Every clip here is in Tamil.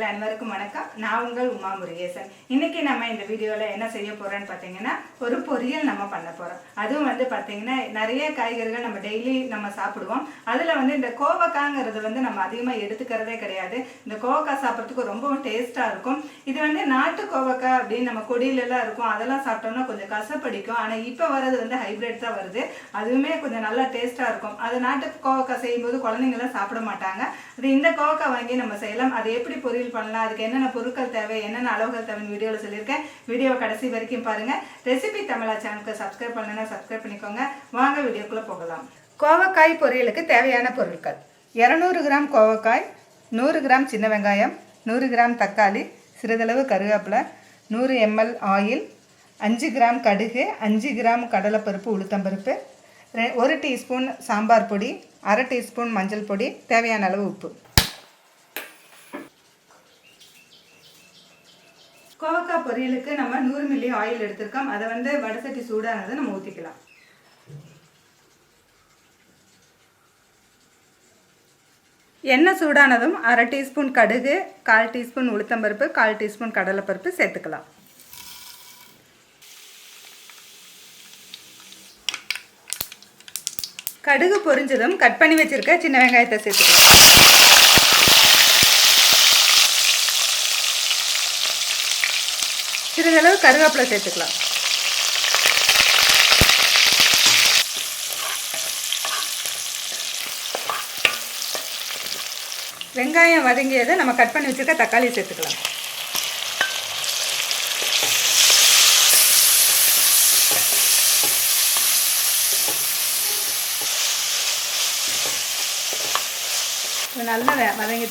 நண்பர்கள் அனைவருக்கும் வணக்கம். நான் உங்கள் உமா முருகேசன். இன்னைக்கு நம்ம இந்த வீடியோவில் என்ன செய்ய போறோம்னு பார்த்தீங்கன்னா ஒரு பொரியல் நம்ம பண்ண போறோம். அதுவும் பார்த்தீங்கன்னா நிறைய காய்கறிகள் நம்ம டெய்லி நம்ம சாப்பிடுவோம். அதில் இந்த கோவக்காய்ங்கிறது நம்ம அதிகமாக எடுத்துக்கிறதே கிடையாது. இந்த கோவக்காய் சாப்பிட்றதுக்கு ரொம்பவும் டேஸ்ட்டாக இருக்கும். இது நாட்டு கோவக்காய் அப்படின்னு நம்ம கொடியிலலாம் இருக்கும், அதெல்லாம் சாப்பிட்டோம்னா கொஞ்சம் கசப்படிக்கும். ஆனால் இப்போ வர்றது ஹைப்ரிட் தான் வருது. அதுவுமே கொஞ்சம் நல்லா டேஸ்ட்டாக இருக்கும். அது நாட்டு கோவக்காய் செய்யும்போது குழந்தைங்களாம் சாப்பிட மாட்டாங்க. அது இந்த கோவக்காய் வாங்கி நம்ம செய்யலாம். அது எப்படி பொரியல் பண்ணலாம், அதுக்கு என்னென்ன பொருட்கள் தேவை, என்னென்ன அளவுகள் தேவைன்னு வீடியோவில் சொல்லியிருக்கேன். வீடியோ கடைசி வரைக்கும் பாருங்கள். ரெசிபி தமிழா சேனலுக்கு சப்ஸ்கிரைப் பண்ணலன்னா சப்ஸ்கிரைப் பண்ணிக்கோங்க. வாங்க வீடியோக்குள்ளே போகலாம். கோவக்காய் பொரியலுக்கு தேவையான பொருட்கள்: 200 கிராம் கோவக்காய், 100 கிராம் சின்ன வெங்காயம், 100 கிராம் தக்காளி, சிறிதளவு கருவேப்பிலை, 100 ml ஆயில், 5 கிராம் கடுகு, 5 கிராம் கடலைப்பருப்பு உளுத்தம்பருப்பு, 1 டீஸ்பூன் சாம்பார் பொடி, அரை டீஸ்பூன் மஞ்சள் பொடி, தேவையான அளவு உப்பு. கோவக்காய் பொரியலுக்கு நம்ம 100 மில்லி ஆயில் எடுத்திருக்கோம். அதை வடசட்டி சூடானதை நம்ம ஊற்றிக்கலாம். எண்ணெய் சூடானதும் அரை டீஸ்பூன் கடுகு, 1/4 டீஸ்பூன் உளுத்தம்பருப்பு, 1/4 டீஸ்பூன் கடலைப்பருப்பு சேர்த்துக்கலாம். கடுகு பொரிஞ்சதும் கட் பண்ணி வச்சிருக்க சின்ன வெங்காயத்தை சேர்த்துக்கலாம். சிறிதளவு கருவேப்பிலை சேர்த்துக்கலாம். வெங்காயம் வதங்கியதை நம்ம கட் பண்ணி வச்சிருக்க தக்காளி சேர்த்துக்கலாம். நல்லா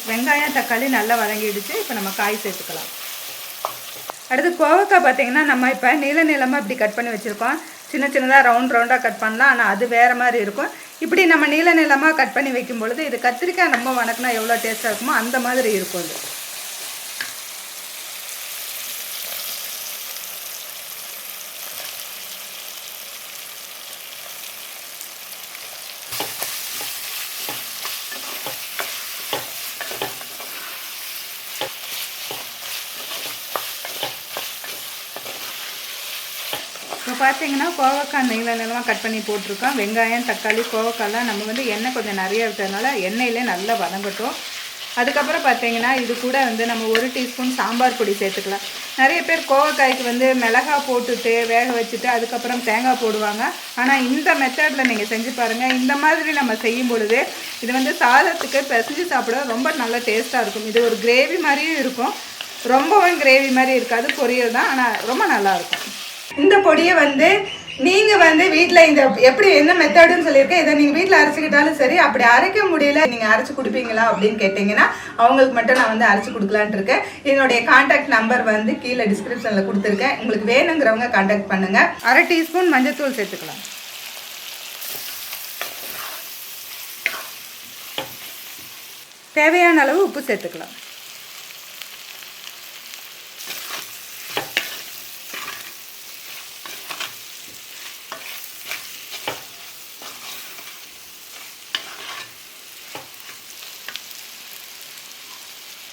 வெங்காயம் தக்காளி நல்லா வதங்கிடுச்சு. இப்போ நம்ம காய் சேர்த்துக்கலாம். அடுத்து கோவக்காய் பார்த்தீங்கன்னா நம்ம இப்போ நீளமாக இப்படி கட் பண்ணி வச்சுருக்கோம். சின்ன சின்னதாக ரவுண்டாக கட் பண்ணலாம், ஆனால் அது வேறு மாதிரி இருக்கும். இப்படி நம்ம நீளமாக கட் பண்ணி வைக்கும் பொழுது இது கத்திரிக்காய் நம்ம வணக்கினா எவ்வளோ டேஸ்ட்டாக இருக்குமோ அந்த மாதிரி இருக்கும். இது இப்போ பார்த்தீங்கன்னா கோவக்காய் நீளமாக கட் பண்ணி போட்டிருக்கோம். வெங்காயம் தக்காளி கோவக்காய்லாம் நம்ம எண்ணெய் கொஞ்சம் நிறைய இருக்கிறதுனால எண்ணெயிலே நல்லா வதங்கட்டும். அதுக்கப்புறம் பார்த்தீங்கன்னா இது கூட நம்ம 1 டீஸ்பூன் சாம்பார் பொடி சேர்த்துக்கலாம். நிறைய பேர் கோவக்காய்க்கு மிளகாய் போட்டுட்டு வேக வச்சுட்டு அதுக்கப்புறம் தேங்காய் போடுவாங்க. ஆனால் இந்த மெத்தடில் நீங்கள் செஞ்சு பாருங்கள். இந்த மாதிரி நம்ம செய்யும் பொழுது இது சாதத்துக்கு பிசைஞ்சு சாப்பிட ரொம்ப நல்ல டேஸ்ட்டாக இருக்கும். இது ஒரு கிரேவி மாதிரியும் இருக்கும், ரொம்பவும் கிரேவி மாதிரி இருக்காது, பொரியல் தான், ஆனால் ரொம்ப நல்லாயிருக்கும். இந்த பொடியை நீங்கள் வீட்டில் இந்த எப்படி என்ன மெத்தடுன்னு சொல்லியிருக்கேன். இதை நீங்கள் வீட்டில் அரைச்சிக்கிட்டாலும் சரி, அப்படி அரைக்க முடியல நீங்கள் அரைச்சி கொடுப்பீங்களா அப்படின்னு கேட்டிங்கன்னா அவங்களுக்கு மட்டும் நான் அரைச்சி கொடுக்கலான்ட்டு இருக்கேன். என்னுடைய கான்டாக்ட் நம்பர் கீழே டிஸ்கிரிப்ஷனில் கொடுத்துருக்கேன். உங்களுக்கு வேணுங்கிறவங்க கான்டாக்ட் பண்ணுங்கள். அரை டீஸ்பூன் மஞ்சள்தூள் சேர்த்துக்கலாம். தேவையான அளவு உப்பு சேர்த்துக்கலாம்.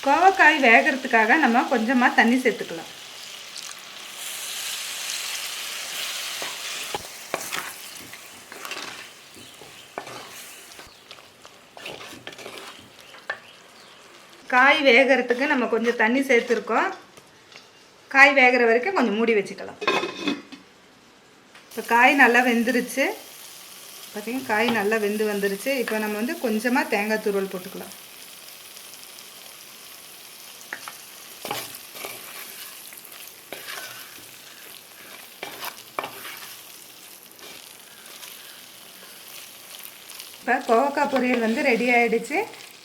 கோவக்காய் வேகிறதுக்காக நம்ம கொஞ்சமாக தண்ணி சேர்த்துக்கலாம். காய் வேகிறதுக்கு நம்ம கொஞ்சம் தண்ணி சேர்த்துருக்கோம். காய் வேகிற வரைக்கும் கொஞ்சம் மூடி வச்சுக்கலாம். இப்போ காய் நல்லா வெந்துருச்சு. பார்த்தீங்கன்னா காய் நல்லா வெந்து வந்துருச்சு. இப்போ நம்ம கொஞ்சமாக தேங்காய் துருவல் போட்டுக்கலாம். இப்போ கோவக்காய் பொரியல் ரெடி ஆகிடுச்சு.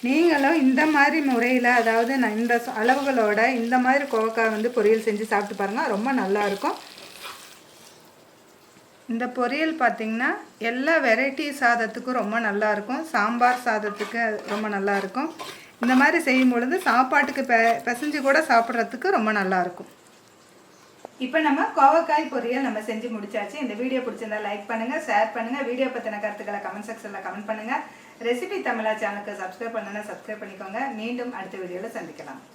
நீங்களும் இந்த மாதிரி முறையில், அதாவது நான் இந்த அளவுகளோட இந்த மாதிரி கோவக்காய் பொரியல் செஞ்சு சாப்பிட்டு பாருங்கள், ரொம்ப நல்லாயிருக்கும். இந்த பொரியல் பார்த்திங்கன்னா எல்லா வெரைட்டி சாதத்துக்கும் ரொம்ப நல்லாயிருக்கும். சாம்பார் சாதத்துக்கு ரொம்ப நல்லாயிருக்கும். இந்த மாதிரி செய்யும் பொழுது சாப்பாட்டுக்கு பிசைஞ்சு கூட சாப்பிட்றதுக்கு ரொம்ப நல்லாயிருக்கும். இப்போ நம்ம கோவக்காய் பொரியல் நம்ம செஞ்சு முடிச்சாச்சு. இந்த வீடியோ பிடிச்சிருந்தா லைக் பண்ணுங்க, ஷேர் பண்ணுங்க. வீடியோ பத்தின கருத்துக்களை கமெண்ட் செக்ஷன்ல கமெண்ட் பண்ணுங்க. ரெசிபி தமிழா சேனலுக்கு சப்ஸ்கிரைப் பண்ணனும்னா சப்ஸ்கிரைப் பண்ணிக்கோங்க. மீண்டும் அடுத்த வீடியோல சந்திக்கலாம்.